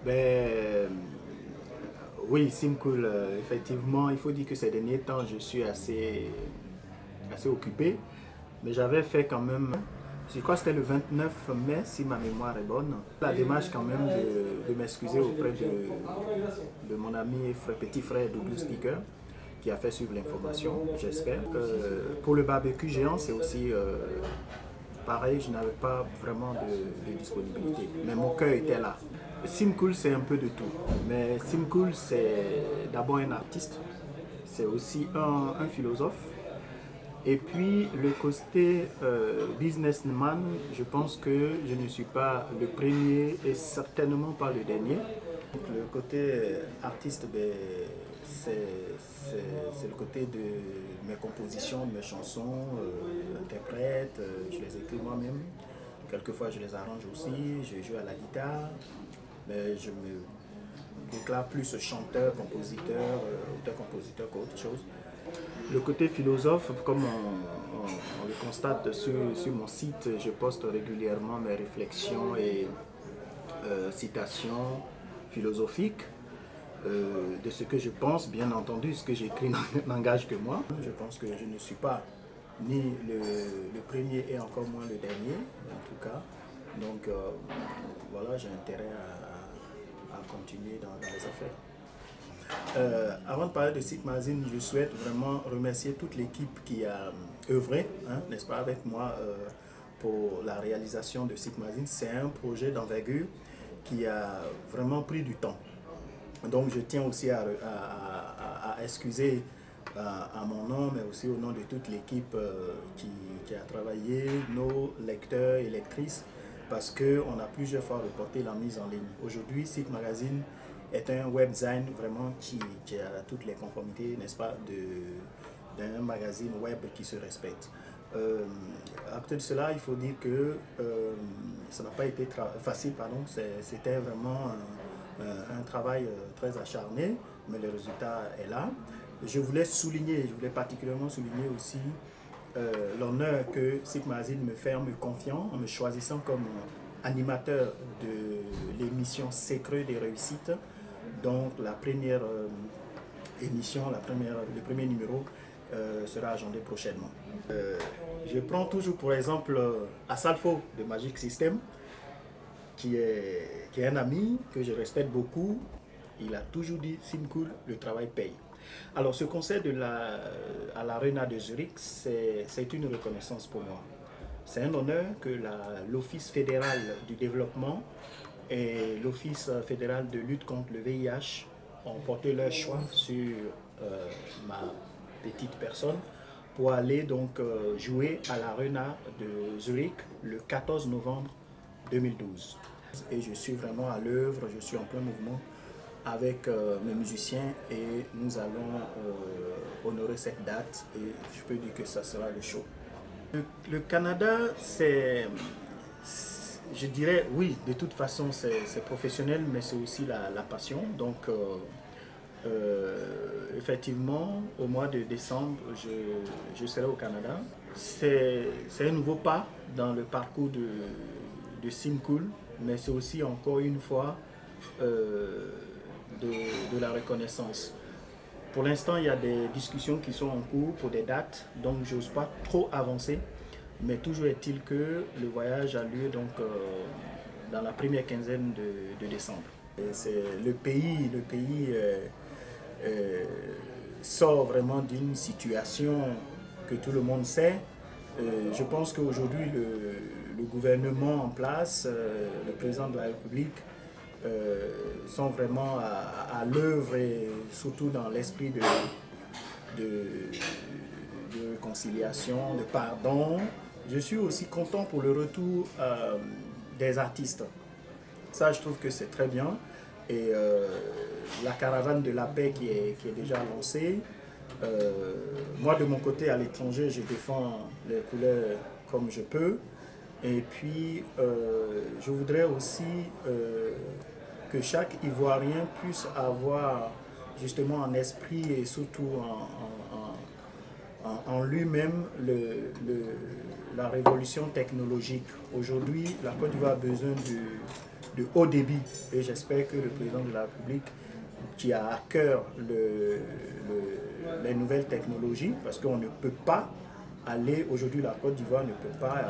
Ben, oui, Simcool, effectivement, il faut dire que ces derniers temps, je suis assez occupé, mais j'avais fait quand même, je crois que c'était le 29 mai, si ma mémoire est bonne, la démarche quand même de m'excuser auprès de mon ami et petit frère Doudou Speaker, qui a fait suivre l'information, j'espère. Pour le barbecue géant, c'est aussi pareil, je n'avais pas vraiment de disponibilité, mais mon cœur était là. Simcool, c'est un peu de tout, mais Simcool, c'est d'abord un artiste, c'est aussi un philosophe, et puis le côté businessman, je pense que je ne suis pas le premier et certainement pas le dernier. Donc, le côté artiste, ben, c'est le côté de mes compositions, de mes chansons, interprète, je les écris moi-même. Quelquefois je les arrange aussi, je joue à la guitare, mais je me déclare plus chanteur, compositeur, auteur-compositeur qu'autre chose. Le côté philosophe, comme on le constate sur mon site, je poste régulièrement mes réflexions et citations philosophiques de ce que je pense, bien entendu, ce que j'écris n'engage que moi. Je pense que je ne suis pas ni le premier et encore moins le dernier, en tout cas. Donc voilà, j'ai intérêt à continuer dans les affaires. Avant de parler de Sick Magazine, je souhaite vraiment remercier toute l'équipe qui a œuvré, hein, n'est-ce pas, avec moi pour la réalisation de Sick Magazine. C'est un projet d'envergure qui a vraiment pris du temps. Donc je tiens aussi à excuser à mon nom, mais aussi au nom de toute l'équipe qui a travaillé, nos lecteurs et lectrices, parce qu'on a plusieurs fois reporté la mise en ligne. Aujourd'hui, Sick Magazine est un webzine vraiment qui a toutes les conformités, n'est-ce pas, d'un magazine web qui se respecte. À côté de cela, il faut dire que ça n'a pas été facile, pardon. C'était vraiment un travail très acharné, mais le résultat est là. Je voulais particulièrement souligner aussi l'honneur que Sick Magazine me fait en me confiant, en me choisissant comme animateur de l'émission Secret des réussites. Donc la première émission, le premier numéro sera agendé prochainement. Je prends toujours pour exemple Asalfo de Magic System, qui est un ami que je respecte beaucoup. Il a toujours dit Simcool, le travail paye. Alors ce concert à l'Arena de Zurich, c'est une reconnaissance pour moi. C'est un honneur que l'Office fédéral du développement et l'Office fédéral de lutte contre le VIH ont porté leur choix sur ma petite personne pour aller donc jouer à l'Arena de Zurich le 14 novembre 2012. Et je suis vraiment à l'œuvre, je suis en plein mouvement avec mes musiciens et nous allons honorer cette date et je peux dire que ça sera le show. Le Canada, je dirais, oui, de toute façon c'est professionnel, mais c'est aussi la passion. Donc effectivement, au mois de décembre, je serai au Canada. C'est un nouveau pas dans le parcours de Simcool, mais c'est aussi encore une fois de la reconnaissance. Pour l'instant, il y a des discussions qui sont en cours pour des dates, donc je n'ose pas trop avancer. Mais toujours est-il que le voyage a lieu donc, dans la première quinzaine de décembre. Le pays sort vraiment d'une situation que tout le monde sait. Je pense qu'aujourd'hui, le gouvernement en place, le président de la République, sont vraiment à l'œuvre et surtout dans l'esprit de réconciliation, de pardon. Je suis aussi content pour le retour des artistes. Ça, je trouve que c'est très bien. Et la caravane de la paix qui est déjà lancée. Moi, de mon côté, à l'étranger, je défends les couleurs comme je peux. Et puis, je voudrais aussi que chaque Ivoirien puisse avoir justement en esprit et surtout en lui-même la révolution technologique. Aujourd'hui, la Côte d'Ivoire a besoin de haut débit. Et j'espère que le président de la République, qui a à cœur les nouvelles technologies, parce qu'on ne peut pas aller, aujourd'hui la Côte d'Ivoire ne peut pas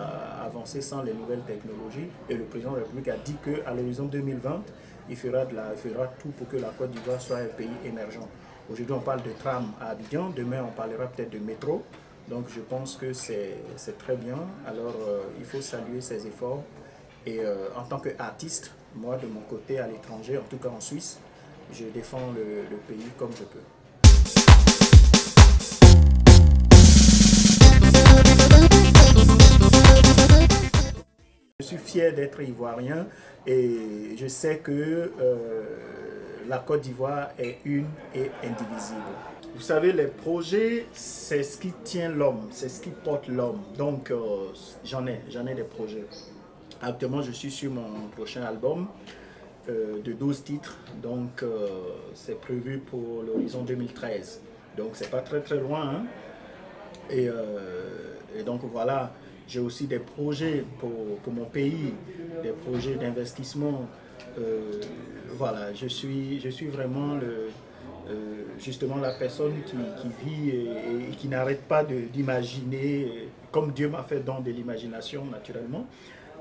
avancer sans les nouvelles technologies, et le président de la République a dit qu'à l'horizon 2020, il fera tout pour que la Côte d'Ivoire soit un pays émergent. Aujourd'hui on parle de tram à Abidjan, demain on parlera peut-être de métro, donc je pense que c'est très bien. Alors il faut saluer ces efforts, et en tant qu'artiste, moi de mon côté à l'étranger, en tout cas en Suisse, je défends le pays comme je peux. Je suis fier d'être ivoirien et je sais que la Côte d'Ivoire est une et indivisible. Vous savez, les projets, c'est ce qui tient l'homme, c'est ce qui porte l'homme. Donc, j'en ai des projets. Actuellement, je suis sur mon prochain album de 12 titres. Donc, c'est prévu pour l'horizon 2013. Donc, c'est pas très loin. Hein? Et donc, voilà. J'ai aussi des projets pour mon pays, des projets d'investissement. Voilà, je suis vraiment justement la personne qui vit et qui n'arrête pas d'imaginer, comme Dieu m'a fait don de l'imagination naturellement.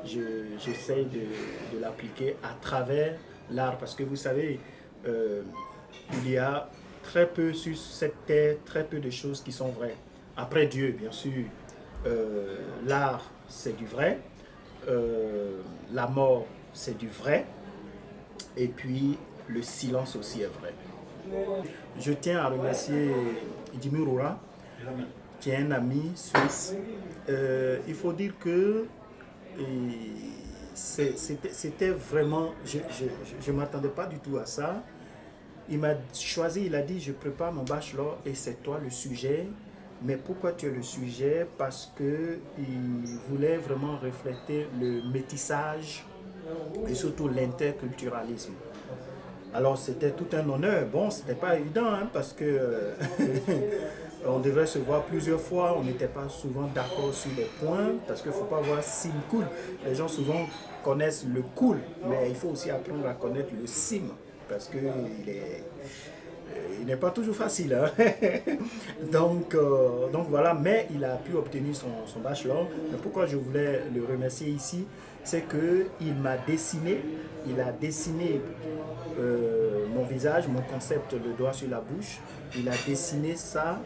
J'essaie de l'appliquer à travers l'art, parce que vous savez, il y a très peu sur cette terre, très peu de choses qui sont vraies. Après Dieu, bien sûr. L'art, c'est du vrai, la mort, c'est du vrai, et puis le silence aussi est vrai. Je tiens à remercier Idimi Roura, qui est un ami suisse. Il faut dire que c'était vraiment, je ne m'attendais pas du tout à ça. Il m'a choisi, il a dit, je prépare mon bachelor et c'est toi le sujet. Mais pourquoi tu es le sujet? Parce qu'il voulait vraiment refléter le métissage et surtout l'interculturalisme. Alors c'était tout un honneur. Bon, c'était pas évident hein, parce que on devrait se voir plusieurs fois. On n'était pas souvent d'accord sur les points parce qu'il ne faut pas voir sim cool. Les gens souvent connaissent le cool, mais il faut aussi apprendre à connaître le sim parce que il n'est pas toujours facile. Hein? donc voilà, mais il a pu obtenir son bachelor. Mais pourquoi je voulais le remercier ici, c'est qu'il m'a dessiné, il a dessiné mon visage, mon concept, le doigt sur la bouche. Il a dessiné ça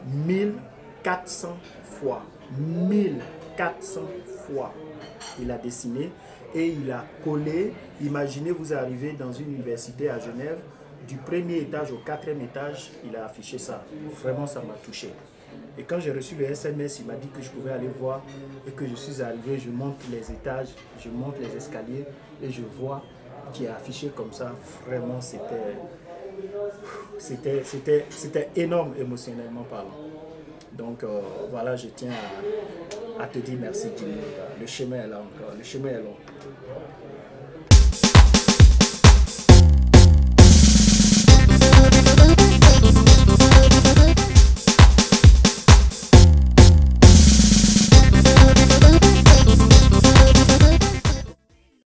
1400 fois. 1400 fois. Il a dessiné et il a collé. Imaginez, vous arrivez dans une université à Genève, du premier étage au 4e étage, il a affiché ça. Vraiment, ça m'a touché. Et quand j'ai reçu le SMS, il m'a dit que je pouvais aller voir et que je suis arrivé, je monte les étages, je monte les escaliers et je vois qu'il est affiché comme ça. Vraiment, c'était énorme émotionnellement parlant. Donc voilà, je tiens à te dire merci, Jimmy. Le chemin est là encore, le chemin est long.